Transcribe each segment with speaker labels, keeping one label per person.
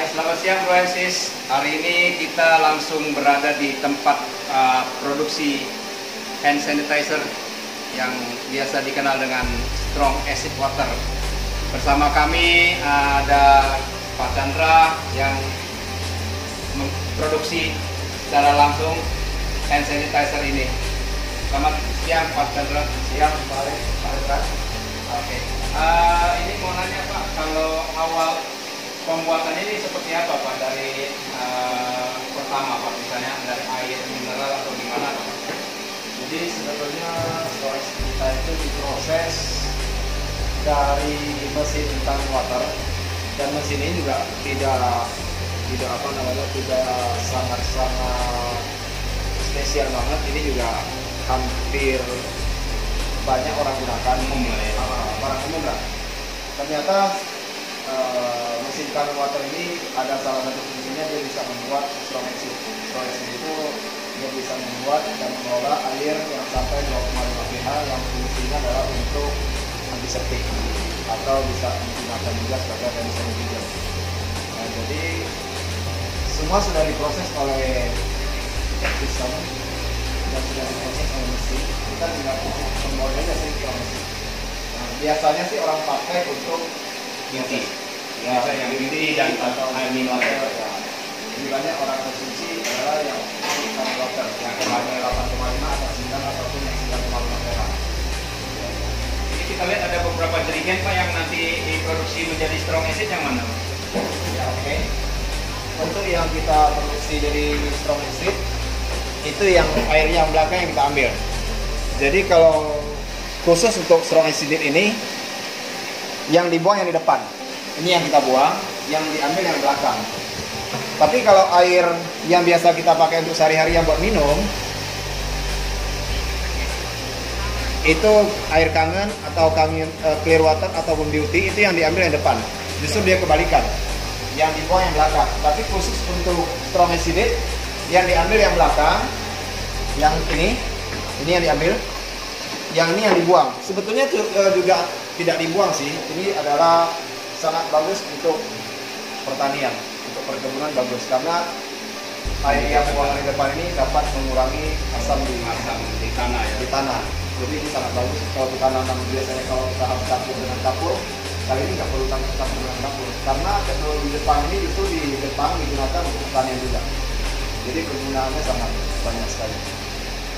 Speaker 1: Hai, selamat siang Bro Sis. Hari ini kita langsung berada di tempat produksi hand sanitizer yang biasa dikenal dengan strong acid water. Bersama kami ada Pak Chandra yang memproduksi secara langsung hand sanitizer ini. Selamat siang Pak Chandra.
Speaker 2: Siang, Pak Hendra.
Speaker 1: Oke. Ini mau nanya Pak, kalau awal pembuatan ini seperti apa Pak? Dari pertama Pak, misalnya dari air mineral atau gimana Pak?
Speaker 2: Jadi sebetulnya storage kita itu diproses dari mesin tank water, dan mesin ini juga tidak sangat spesial banget. Ini juga hampir banyak orang gunakan, barang umum lah. Ternyata mesin tank water ini ada salah satu fungsinya, dia bisa membuat strong acid. Strong acid itu dia bisa membuat dan mengolah air yang sampai 2,5 pH yang fungsinya adalah untuk antiseptik atau bisa digunakan juga sebagai hand sanitizer. Nah, jadi semua sudah diproses oleh sistem dan sudah diproses oleh mesin. Kita tinggal pembuatnya aja sih mesin. Nah, biasanya sih orang pakai untuk
Speaker 1: Inti.
Speaker 2: ya,
Speaker 1: Yang inti dan
Speaker 2: atau
Speaker 1: air mineral.
Speaker 2: ya. Lebih banyak orang konsumsi adalah yang tank water yang kemarin 8,5 atau 9 ataupun yang 9,5 pH.
Speaker 1: Ini kita lihat ada beberapa jaringan Pak yang nanti diproduksi menjadi strong acid, yang mana?
Speaker 2: Ya, oke. Untuk yang kita produksi dari strong acid itu yang airnya yang belakang yang kita ambil. Jadi kalau khusus untuk strong acid ini yang dibuang yang di depan. Ini yang kita buang, yang diambil yang belakang. Tapi kalau air yang biasa kita pakai untuk sehari-hari yang buat minum, itu air kangen atau clear water ataupun beauty, itu yang diambil yang depan. Justru dia kebalikan, yang dibuang yang belakang. Tapi khusus untuk strong acid yang diambil yang belakang, yang ini yang diambil, yang ini yang dibuang. Sebetulnya juga tidak dibuang sih. Ini adalah sangat bagus untuk pertanian, untuk perkebunan bagus, karena air yang buang dari depan ini dapat mengurangi asam di
Speaker 1: tanah ya.
Speaker 2: di tanah. Jadi ini sangat bagus kalau kita nanam. Biasanya kalau kita harus campur dengan kapur, kali ini nggak perlu campur dengan kapur, karena teknologi Jepang ini justru di Jepang digunakan untuk pertanian juga. Jadi kegunaannya sangat banyak sekali.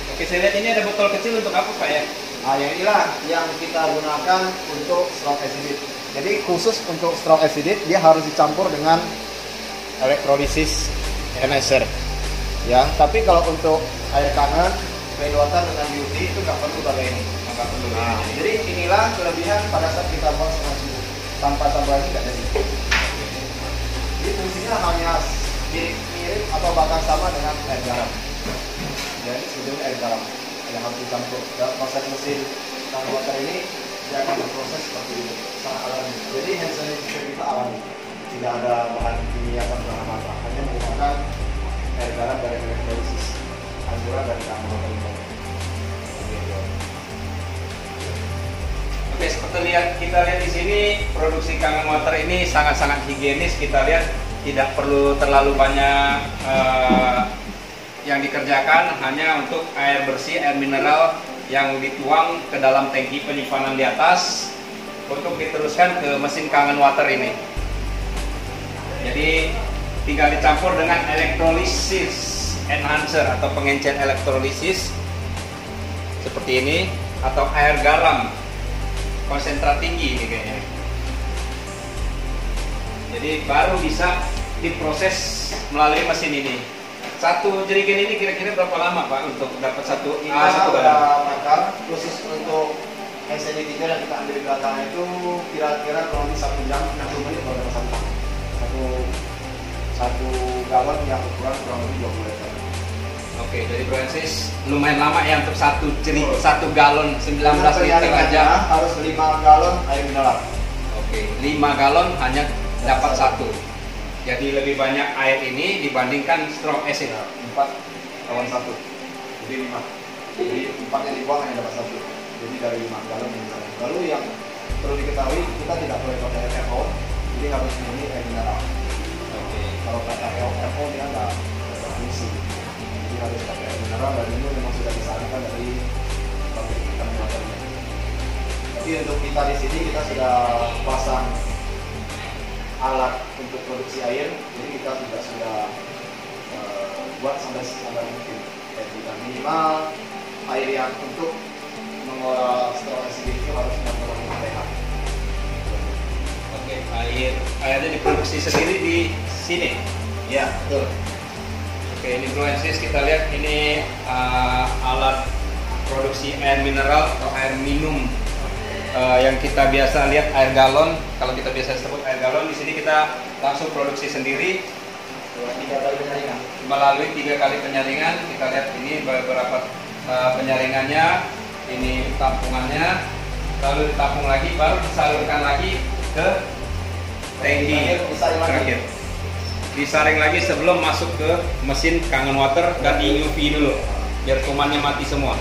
Speaker 1: Oke, saya lihat ini ada botol kecil untuk apa Pak ya?
Speaker 2: Nah, yang inilah yang kita gunakan untuk strong acid. Jadi khusus untuk strong acid dia harus dicampur dengan elektrolisis enhancer. Ya, tapi kalau untuk air kangen, plain water dengan beauty itu nggak perlu pakai ini.
Speaker 1: Nggak perlu.
Speaker 2: Nah, jadi inilah kelebihan pada saat kita buang strong acid. Tanpa tambah ini nggak jadi. Jadi fungsinya hanya mirip atau bahkan sama dengan air garam. Jadi sebetulnya air garam yang harus dicampur. Dan proses mesin tank water ini dia akan berproses seperti ini, sangat alami. Jadi hand sanitizer kita alami, tidak ada bahan kimia atau bahan apa, hanya menggunakan air garam dari elektrolisis, anjuran dari tank water ini.
Speaker 1: Oke, seperti kita lihat di sini produksi kangen water ini sangat-sangat higienis. Kita lihat tidak perlu terlalu banyak yang dikerjakan, hanya untuk air bersih, air mineral yang dituang ke dalam tangki penyimpanan di atas untuk diteruskan ke mesin kangen water ini. Jadi tinggal dicampur dengan elektrolisis enhancer atau pengencer elektrolisis seperti ini, atau air garam konsentrat tinggi ini kayaknya. Jadi baru bisa diproses melalui mesin ini. Satu jerigen ini kira-kira berapa lama Pak untuk dapat satu
Speaker 2: Ada
Speaker 1: garam?
Speaker 2: makar khusus untuk hand sanitizer yang kita ambil di belakang itu kira-kira kurang lebih 1 jam 60 menit baru dapat satu galon yang ukuran kurang lebih 20 liter.
Speaker 1: Oke, dari Francis lumayan lama ya untuk satu galon 19 liter aja.
Speaker 2: Harus 5 galon air mineral.
Speaker 1: Oke, 5 galon hanya dapat satu. Jadi lebih banyak air ini dibandingkan strong acid.
Speaker 2: 4 lawan 1. Jadi 5. Jadi 4 yang dibuang hanya dapat 1. Jadi dari 5 galon misalnya. Lalu yang perlu diketahui, kita tidak boleh pakai air teh, jadi harus ini air mineral.
Speaker 1: Oke.
Speaker 2: kita di sini kita sudah pasang alat untuk produksi air, jadi kita juga sudah buat sampai standar mungkin. Jadi minimal air yang untuk mengolah strong acid itu harus 65 pH.
Speaker 1: Oke, airnya diproduksi sendiri di sini.
Speaker 2: Ya, betul.
Speaker 1: Oke, ini Bro and Sis, kita lihat ini alat produksi air mineral atau air minum yang kita biasa lihat air galon. Kalau kita biasa sebut air galon, di sini kita langsung produksi sendiri.
Speaker 2: 3 kali penyaringan.
Speaker 1: Melalui 3 kali penyaringan. Kita lihat ini beberapa penyaringannya, ini tampungannya, lalu ditampung lagi, baru disalurkan lagi ke tangki terakhir. Disaring lagi sebelum masuk ke mesin Kangen Water dan di UV dulu, biar kumannya mati semua.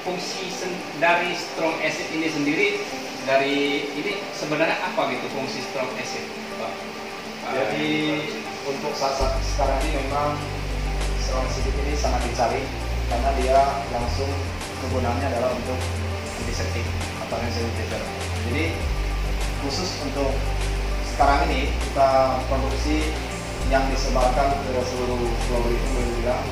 Speaker 1: Fungsi dari strong acid ini sendiri, dari ini sebenarnya apa gitu fungsi strong acid, Pak?
Speaker 2: Jadi untuk saat sekarang ini memang strong acid ini sangat dicari karena dia langsung kegunaannya adalah untuk antiseptik atau hand sanitizer. Jadi khusus untuk sekarang ini kita produksi yang disebarkan ke seluruh Pulau Belitung, boleh dibilang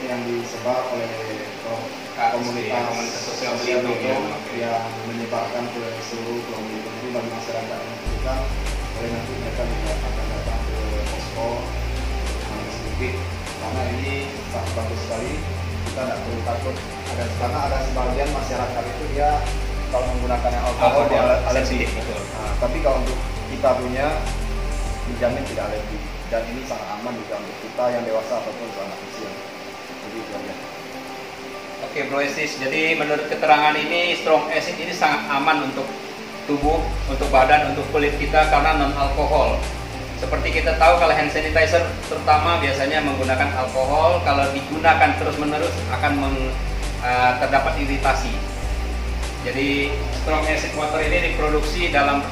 Speaker 2: yang disebar oleh komunitas
Speaker 1: sosial Belitung
Speaker 2: yang menyebarkan ke seluruh Pulau Belitung. Jadi bagi masyarakat yang membutuhkan, boleh nanti mereka juga akan datang ke posko sedikit, karena ini sangat bagus sekali. Kita tidak perlu takut, karena ada sebagian masyarakat itu dia kalau menggunakan alkohol dia alergi. Nah, tapi kalau untuk kita punya dijamin tidak alergi, dan ini sangat aman juga untuk kita yang dewasa ataupun anak kecil. Jadi itu aja.
Speaker 1: Oke Bro Sis, jadi menurut keterangan ini strong acid ini sangat aman untuk tubuh, untuk badan, untuk kulit kita karena non alkohol. Seperti kita tahu kalau hand sanitizer terutama biasanya menggunakan alkohol, kalau digunakan terus-menerus akan terdapat iritasi. Jadi strong acid water ini diproduksi dalam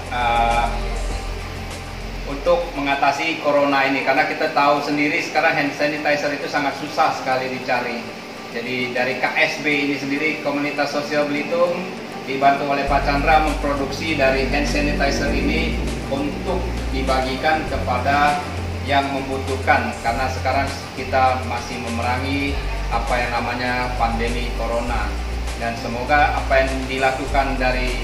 Speaker 1: untuk mengatasi corona ini, karena kita tahu sendiri sekarang hand sanitizer itu sangat susah sekali dicari. Jadi dari KSB ini sendiri, Komunitas Sosial Belitung, dibantu oleh Pak Chandra memproduksi dari hand sanitizer ini untuk dibagikan kepada yang membutuhkan, karena sekarang kita masih memerangi apa yang namanya pandemi corona. Dan semoga apa yang dilakukan dari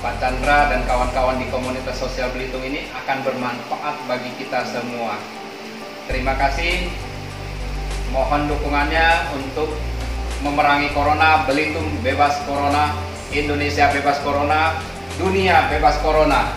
Speaker 1: Pak Chandra dan kawan-kawan di Komunitas Sosial Belitung ini akan bermanfaat bagi kita semua. Terima kasih. Mohon dukungannya untuk memerangi corona. Belitung bebas corona, Indonesia bebas corona, dunia bebas corona.